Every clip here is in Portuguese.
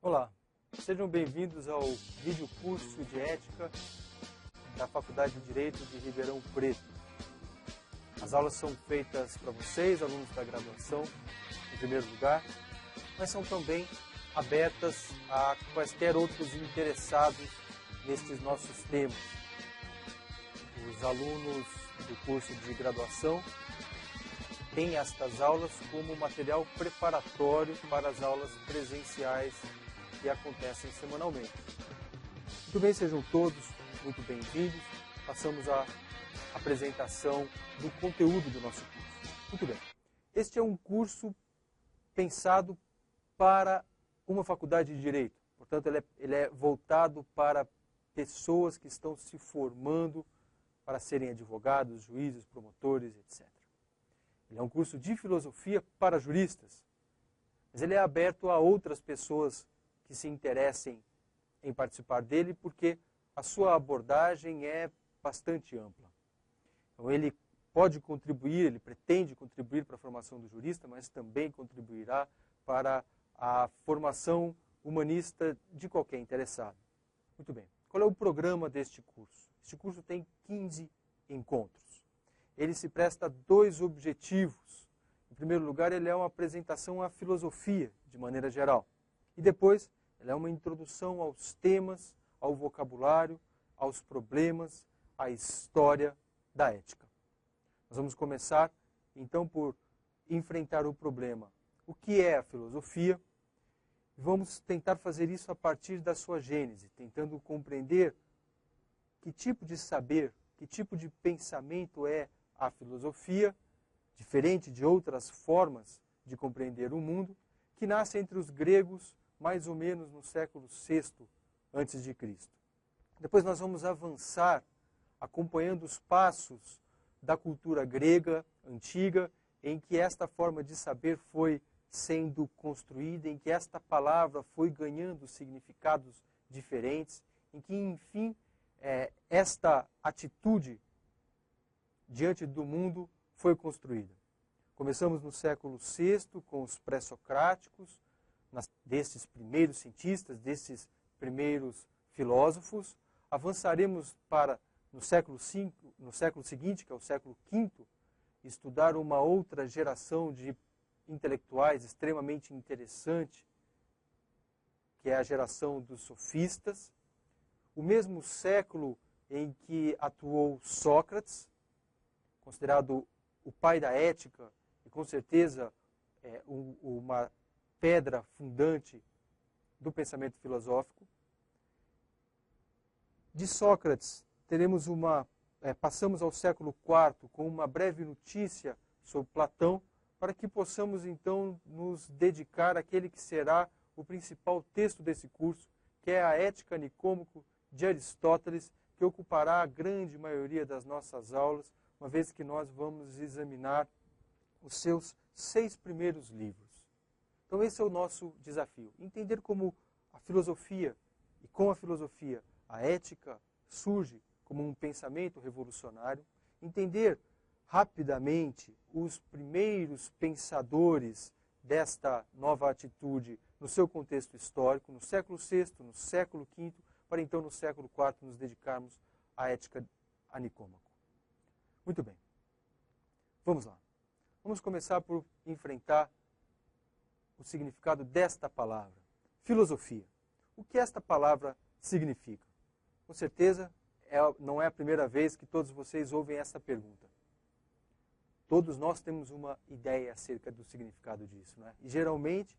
Olá, sejam bem-vindos ao vídeo curso de Ética da Faculdade de Direito de Ribeirão Preto. As aulas são feitas para vocês, alunos da graduação, em primeiro lugar, mas são também abertas a quaisquer outros interessados nestes nossos temas. Os alunos do curso de graduação têm estas aulas como material preparatório para as aulas presenciais que acontecem semanalmente. Muito bem, sejam todos muito bem-vindos. Passamos à apresentação do conteúdo do nosso curso. Muito bem, este é um curso pensado para uma faculdade de Direito. Portanto, ele é voltado para pessoas que estão se formando para serem advogados, juízes, promotores, etc. Ele é um curso de filosofia para juristas, mas ele é aberto a outras pessoas que se interessem em participar dele, porque a sua abordagem é bastante ampla. Então, ele pode contribuir, ele pretende contribuir para a formação do jurista, mas também contribuirá para a formação humanista de qualquer interessado. Muito bem. Qual é o programa deste curso? Este curso tem 15 encontros. Ele se presta a dois objetivos. Em primeiro lugar, ele é uma apresentação à filosofia, de maneira geral. E depois, ele é uma introdução aos temas, ao vocabulário, aos problemas, à história da ética. Nós vamos começar, então, por enfrentar o problema. O que é a filosofia? Vamos tentar fazer isso a partir da sua gênese, tentando compreender que tipo de saber, que tipo de pensamento é a filosofia, diferente de outras formas de compreender o mundo, que nasce entre os gregos mais ou menos no século VI a.C. Depois nós vamos avançar acompanhando os passos da cultura grega antiga, em que esta forma de saber foi sendo construída, em que esta palavra foi ganhando significados diferentes, em que, enfim, esta atitude diante do mundo foi construída. Começamos no século VI com os pré-socráticos, desses primeiros cientistas, desses primeiros filósofos. Avançaremos para, no século seguinte, que é o século V, estudar uma outra geração de intelectuais extremamente interessante, que é a geração dos sofistas. O mesmo século em que atuou Sócrates, considerado o pai da ética e, com certeza, uma pedra fundante do pensamento filosófico. De Sócrates, passamos ao século IV com uma breve notícia sobre Platão, para que possamos, então, nos dedicar àquele que será o principal texto desse curso, que é a Ética Nicômaco de Aristóteles, que ocupará a grande maioria das nossas aulas, uma vez que nós vamos examinar os seus 6 primeiros livros. Então esse é o nosso desafio, entender como a filosofia, e com a filosofia a ética surge como um pensamento revolucionário, entender rapidamente os primeiros pensadores desta nova atitude no seu contexto histórico, no século VI, no século V, para então no século IV nos dedicarmos à ética a Nicômaco. Muito bem, vamos lá. Vamos começar por enfrentar o significado desta palavra, filosofia. O que esta palavra significa? Com certeza, não é a primeira vez que todos vocês ouvem essa pergunta. Todos nós temos uma ideia acerca do significado disso, né? E geralmente,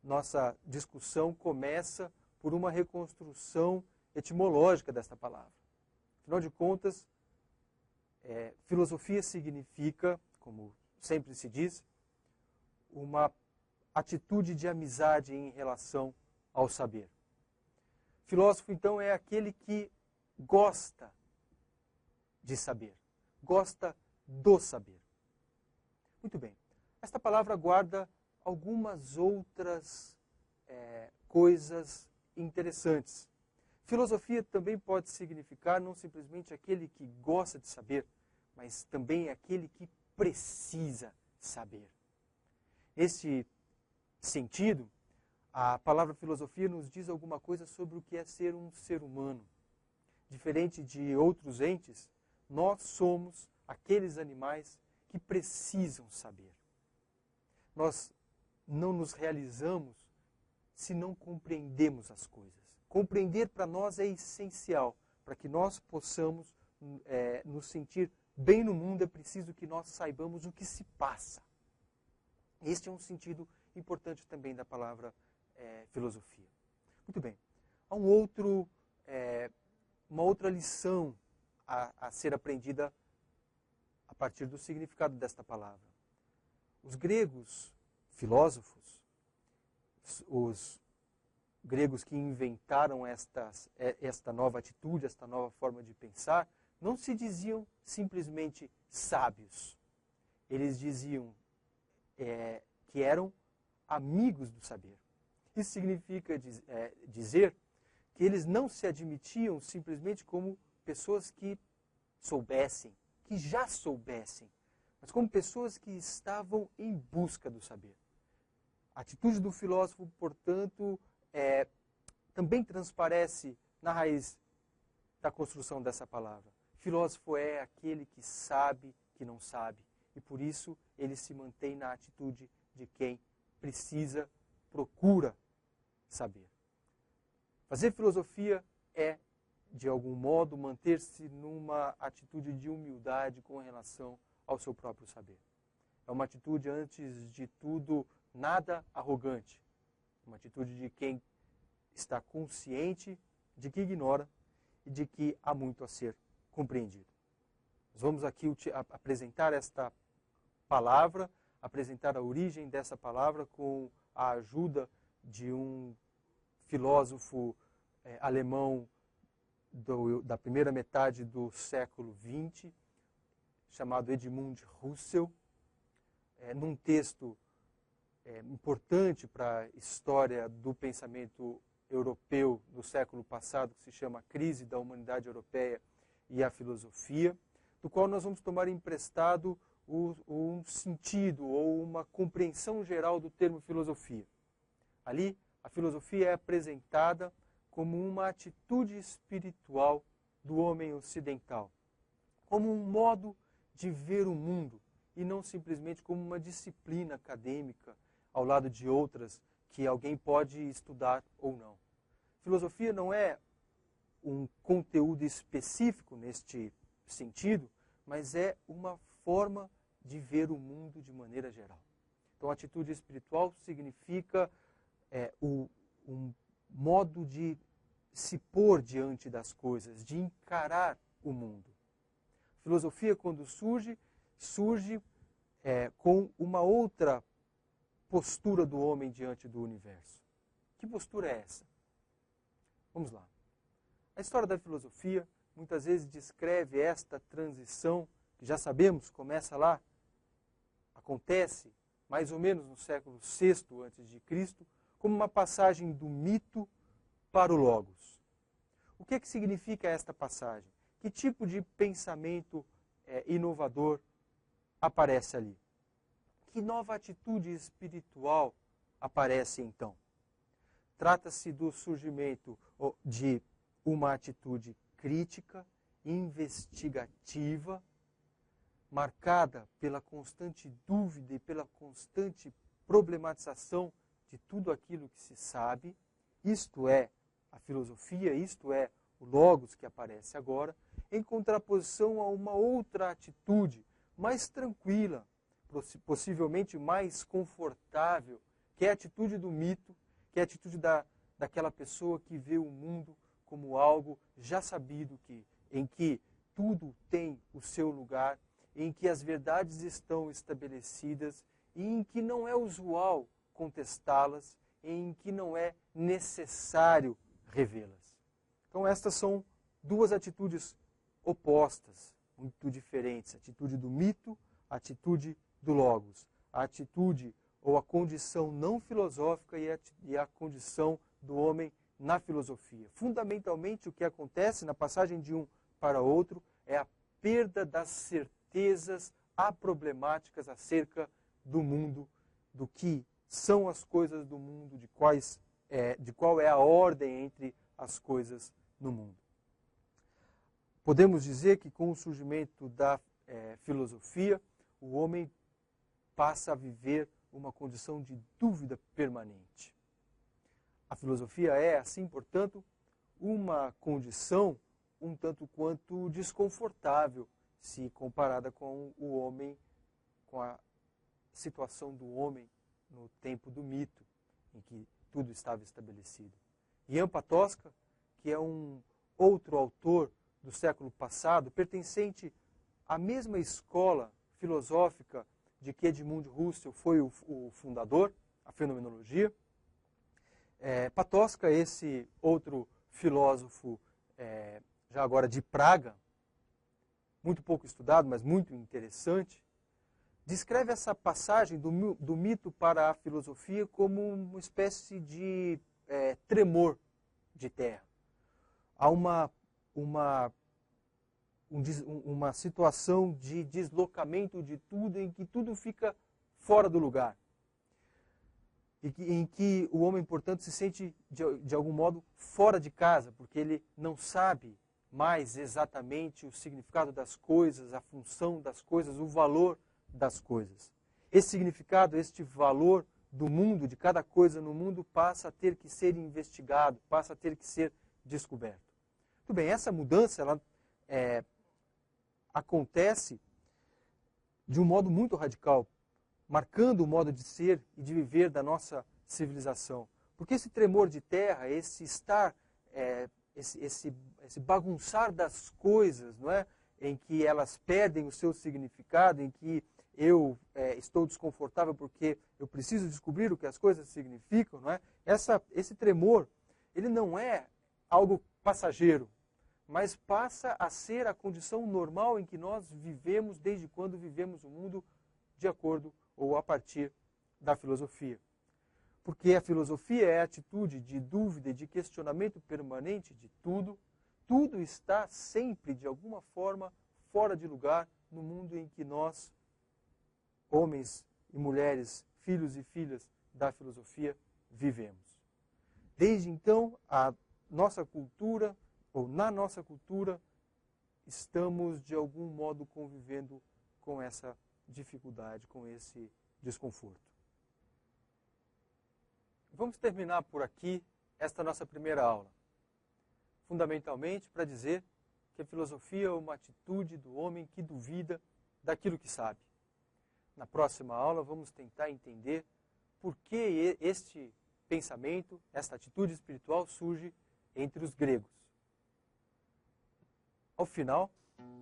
nossa discussão começa por uma reconstrução etimológica desta palavra. Afinal de contas, filosofia significa, como sempre se diz, uma atitude de amizade em relação ao saber. Filósofo, então, é aquele que gosta de saber, gosta do saber. Muito bem. Esta palavra guarda algumas outras coisas interessantes. Filosofia também pode significar não simplesmente aquele que gosta de saber, mas também aquele que precisa saber. Nesse sentido, A palavra filosofia nos diz alguma coisa sobre o que é ser um ser humano. Diferente de outros entes, nós somos aqueles animais que precisam saber. Nós não nos realizamos se não compreendemos as coisas. Compreender para nós é essencial. Para que nós possamos nos sentir bem no mundo, é preciso que nós saibamos o que se passa. Este é um sentido importante também da palavra filosofia. Muito bem. Há uma outra lição a ser aprendida a partir do significado desta palavra. Os gregos filósofos, os gregos que inventaram esta nova atitude, esta nova forma de pensar, não se diziam simplesmente sábios. Eles diziam que eram amigos do saber. Isso significa dizer que eles não se admitiam simplesmente como pessoas que soubessem, que já soubessem, mas como pessoas que estavam em busca do saber. A atitude do filósofo, portanto, também transparece na raiz da construção dessa palavra. Filósofo é aquele que sabe que não sabe, e por isso ele se mantém na atitude de quem precisa, procura saber. Fazer filosofia é, de algum modo, manter-se numa atitude de humildade com relação ao seu próprio saber. É uma atitude, antes de tudo, nada arrogante. Uma atitude de quem está consciente de que ignora e de que há muito a ser compreendido. Nós vamos aqui apresentar esta palavra, apresentar a origem dessa palavra com a ajuda de um filósofo alemão da primeira metade do século XX, chamado Edmund Husserl, num texto importante para a história do pensamento europeu do século passado, que se chama Crise da Humanidade Europeia e a Filosofia, do qual nós vamos tomar emprestado um sentido ou uma compreensão geral do termo filosofia. Ali, a filosofia é apresentada como uma atitude espiritual do homem ocidental, como um modo de ver o mundo e não simplesmente como uma disciplina acadêmica ao lado de outras que alguém pode estudar ou não. Filosofia não é um conteúdo específico neste sentido, mas é uma forma de ver o mundo de maneira geral. Então, atitude espiritual significa um modo de se pôr diante das coisas, de encarar o mundo. Filosofia, quando surge com uma outra postura do homem diante do universo. Que postura é essa? Vamos lá. A história da filosofia muitas vezes descreve esta transição, que já sabemos, começa lá, acontece mais ou menos no século VI a.C., como uma passagem do mito para o logos. O que significa esta passagem? Que tipo de pensamento inovador aparece ali? Que nova atitude espiritual aparece então? Trata-se do surgimento de uma atitude crítica, investigativa, marcada pela constante dúvida e pela constante problematização de tudo aquilo que se sabe. Isto é a filosofia, isto é o logos que aparece agora, em contraposição a uma outra atitude mais tranquila, possivelmente mais confortável, que é a atitude do mito, que é a atitude daquela pessoa que vê o mundo como algo já sabido, em que tudo tem o seu lugar, em que as verdades estão estabelecidas e em que não é usual contestá-las, em que não é necessário revê-las. Então estas são duas atitudes opostas, muito diferentes. A atitude do mito, a atitude do logos. A atitude ou a condição não filosófica e a condição do homem na filosofia. Fundamentalmente, o que acontece na passagem de um para outro é a perda das certezas aproblemáticas acerca do mundo, do que são as coisas do mundo, de quais de qual é a ordem entre as coisas no mundo. Podemos dizer que com o surgimento da filosofia, o homem passa a viver uma condição de dúvida permanente. A filosofia é, assim, portanto, uma condição um tanto quanto desconfortável se comparada com o homem, com a situação do homem no tempo do mito, em que tudo estava estabelecido. Jan Patočka, que é um outro autor do século passado, pertencente à mesma escola filosófica de que Edmund Husserl foi o fundador, a fenomenologia. Patočka, esse outro filósofo, já agora de Praga, muito pouco estudado, mas muito interessante, descreve essa passagem do mito para a filosofia como uma espécie de tremor de terra. Há uma situação de deslocamento de tudo, em que tudo fica fora do lugar. Em que o homem, portanto, se sente, de algum modo, fora de casa, porque ele não sabe mais exatamente o significado das coisas, a função das coisas, o valor das coisas. Esse significado, este valor do mundo, de cada coisa no mundo, passa a ter que ser investigado, passa a ter que ser descoberto. Tudo bem, essa mudança ela acontece de um modo muito radical, marcando o modo de ser e de viver da nossa civilização. Porque esse tremor de terra, esse estar, esse bagunçar das coisas, não é? Em que elas perdem o seu significado, em que eu estou desconfortável porque eu preciso descobrir o que as coisas significam, não é? Esse tremor, ele não é algo passageiro, mas passa a ser a condição normal em que nós vivemos desde quando vivemos o mundo de acordo ou a partir da filosofia. Porque a filosofia é a atitude de dúvida e de questionamento permanente de tudo. Tudo está sempre, de alguma forma, fora de lugar no mundo em que nós, homens e mulheres, filhos e filhas da filosofia, vivemos. Desde então, a nossa cultura, ou na nossa cultura, estamos, de algum modo, convivendo com essa dificuldade, com esse desconforto. Vamos terminar por aqui esta nossa primeira aula. Fundamentalmente para dizer que a filosofia é uma atitude do homem que duvida daquilo que sabe. Na próxima aula vamos tentar entender por que este pensamento, esta atitude espiritual surge entre os gregos. Ao final,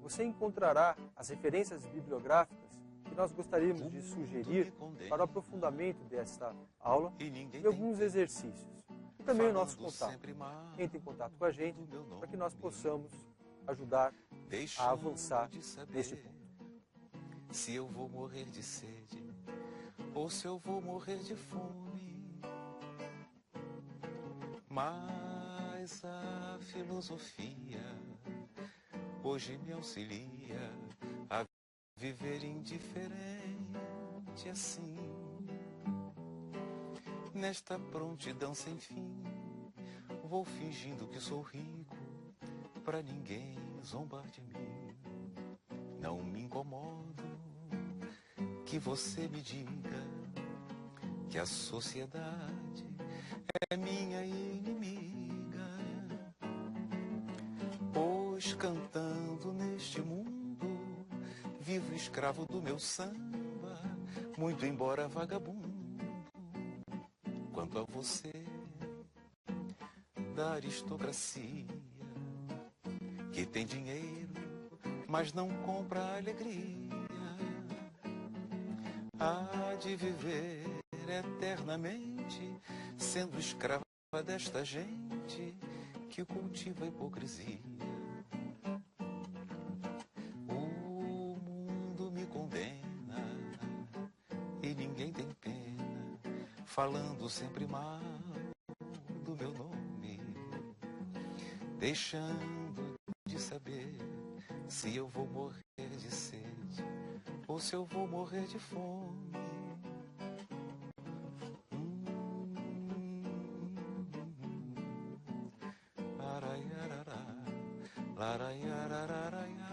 você encontrará as referências bibliográficas que nós gostaríamos de sugerir para o aprofundamento desta aula e alguns exercícios. E também o nosso contato. Entre em contato com a gente para que nós possamos ajudar a avançar neste ponto. Se eu vou morrer de sede ou se eu vou morrer de fome, mas a filosofia hoje me auxilia a viver indiferente assim, nesta prontidão sem fim, vou fingindo que sou rico pra ninguém zombar de mim. Não me incomodo que você me diga que a sociedade é minha inimiga, pois cantando neste mundo vivo escravo do meu samba, muito embora vagabundo. Quanto a você, da aristocracia, que tem dinheiro, mas não compra alegria, há de viver eternamente sendo escrava desta gente que cultiva a hipocrisia. O mundo me condena e ninguém tem pena, falando sempre mal do meu nome, deixando de saber se eu vou morrer de sede ou se eu vou morrer de fome. laraiarararaia.